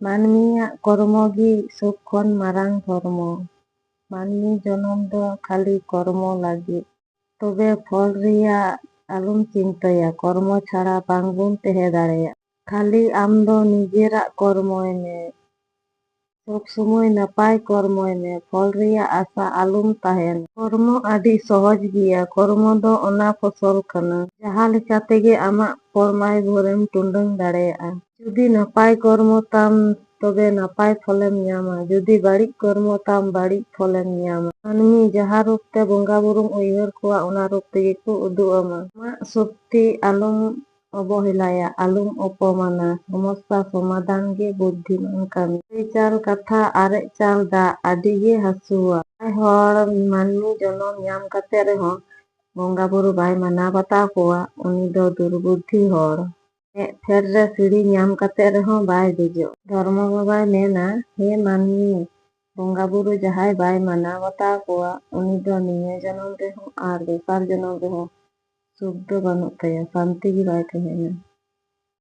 ᱢᱟᱹᱱᱢᱤᱭᱟᱜ ᱠᱚᱨᱢᱚ ᱜᱮ ᱥᱚᱵ ᱠᱷᱚᱱ ᱢᱟᱨᱟᱝ ᱫᱷᱚᱨᱢᱚ᱾ ᱢᱟᱹᱱᱢᱤ ᱡᱚᱱᱚᱢ ᱫᱚ ᱠᱷᱟᱹᱞᱤ ᱠᱚᱨᱢᱚ ᱞᱟᱹᱜᱤᱫ᱾ ᱛᱚᱵᱮ ᱯᱷᱚᱞ ᱨᱮᱭᱟᱜ ᱟᱞᱚᱢ ᱪᱤᱱᱛᱟᱹᱭᱟ, ᱠᱚᱨᱢᱚ ᱪᱷᱟᱲᱟ ᱵᱟᱝᱵᱚᱱ ᱛᱟᱦᱮᱸ ᱫᱟᱲᱮᱭᱟᱜ᱾ ᱠᱷᱟᱹᱞᱤ ᱟᱢ ᱫᱚ ᱱᱤᱡᱮᱨᱟᱜ ᱠᱚᱨᱢᱚᱭ ᱢᱮ, ᱥᱚᱵ ᱥᱚᱢᱚᱭ ᱱᱟᱯᱟᱭ ᱠᱚᱨᱢᱚᱭ ᱢᱮ, ᱯᱷᱚᱞ ᱨᱮᱭᱟᱜ ᱟᱥᱟ ᱟᱞᱚᱢ ᱛᱟᱦᱮᱱᱟ᱾ ᱠᱚᱨᱢᱚ ᱟᱹᱰᱤ ᱥᱚᱦᱚᱡ ᱜᱮᱭᱟ᱾ ᱠᱚᱨᱢᱚ ᱫᱚ ᱚᱱᱟ ᱯᱷᱚᱥᱚᱞ ᱠᱟᱱᱟ ᱡᱟᱦᱟᱸ ᱞᱮᱠᱟ ᱛᱮᱜᱮ ᱟᱢᱟᱜ ᱯᱚᱨᱢᱟᱭ ᱵᱷᱳᱨᱮᱢ ᱴᱩᱰᱟᱹᱝ ᱫᱟᱲᱮᱭᱟᱜᱼᱟ᱾ ᱡᱩᱫᱤ ᱱᱟᱯᱟᱭ ᱠᱚᱨᱢᱚ ᱛᱟᱢ ᱛᱚᱵᱮ ᱱᱟᱯᱟᱭ ᱯᱷᱚᱞᱮᱢ ᱧᱟᱢᱟ, ᱡᱩᱫᱤ ᱵᱟᱹᱲᱤᱡ ᱠᱚᱨᱢᱚ ᱛᱟᱢ ᱵᱟᱹᱲᱤᱡ ᱯᱷᱚᱞᱮᱢ ᱧᱟᱢᱟ᱾ ᱢᱟᱹᱱᱢᱤ ᱡᱟᱦᱟᱸ ᱨᱩᱯ ᱛᱮ ᱵᱚᱸᱜᱟ ᱵᱩᱨᱩᱢ ᱩᱭᱦᱟᱹᱨ ᱠᱚᱣᱟ ᱚᱱᱟ ᱨᱩᱯ ᱛᱮᱜᱮ ᱠᱚ ᱩᱫᱩᱜ ᱟᱢᱟ᱾ ᱟᱢᱟᱜ ᱥᱚᱠᱛᱤ ᱟᱞᱚᱢ ᱚᱵᱚᱦᱮᱞᱟᱭᱟ, ᱟᱞᱚᱢ ᱚᱯᱚᱢᱟᱱᱟ᱾ ᱥᱚᱢᱚᱥᱥᱟ ᱥᱚᱢᱟᱫᱷᱟᱱ ᱜᱮ ᱵᱩᱫᱽᱫᱷᱤᱢᱟᱱ ᱠᱟᱹᱢᱤ᱾ ᱞᱟᱹᱭ ᱪᱟᱞ ᱠᱟᱛᱷᱟ ᱟᱨᱮᱡ ᱪᱟᱞ ᱫᱟᱜ ᱟᱹᱰᱤ ᱜᱮ ᱦᱟᱹᱥᱩᱣᱟ᱾ ᱡᱟᱦᱟᱸᱭ ᱦᱚᱲ ᱢᱟᱹᱱᱢᱤ ᱡᱚᱱᱚᱢ ᱧᱟᱢ ᱠᱟᱛᱮ ᱨᱮᱦᱚᱸ ᱵᱚᱸᱜᱟ ᱵᱩᱨᱩ ᱵᱟᱭ ᱢᱟᱱᱟᱣ ᱵᱟᱛᱟᱣ ᱠᱚᱣᱟ, ᱩᱱᱤ ᱫᱚ ᱫᱩᱨᱵᱩᱫᱽᱫᱷᱤ ᱦᱚᱲ᱾ ᱢᱮᱫ ᱯᱷᱮᱰ ᱨᱮ ᱥᱤᱲᱤ ᱧᱟᱢ ᱠᱟᱛᱮ ᱨᱮᱦᱚᱸ ᱵᱟᱭ ᱫᱮᱡᱚᱜ᱾ ᱫᱷᱚᱨᱢᱚ ᱵᱟᱵᱟᱭ ᱢᱮᱱᱟ, ᱦᱮ ᱢᱟᱹᱱᱢᱤ, ᱵᱚᱸᱜᱟ ᱵᱩᱨᱩ ᱡᱟᱦᱟᱸᱭ ᱵᱟᱭ ᱢᱟᱱᱟᱣ ᱵᱟᱛᱟᱣ ᱠᱚᱣᱟ, ᱩᱱᱤ ᱫᱚ ᱱᱤᱭᱟᱹ ᱡᱚᱱᱚᱢ ᱨᱮᱦᱚᱸ ᱟᱨ ᱫᱚᱥᱟᱨ ᱡᱚᱱᱚᱢ ᱨᱮᱦᱚᱸ ᱥᱩᱠ ᱫᱚ ᱵᱟᱹᱱᱩᱜ ᱛᱟᱭᱟ, ᱥᱟᱱᱛᱤ ᱜᱮ ᱵᱟᱭ ᱛᱟᱦᱮᱱᱟ᱾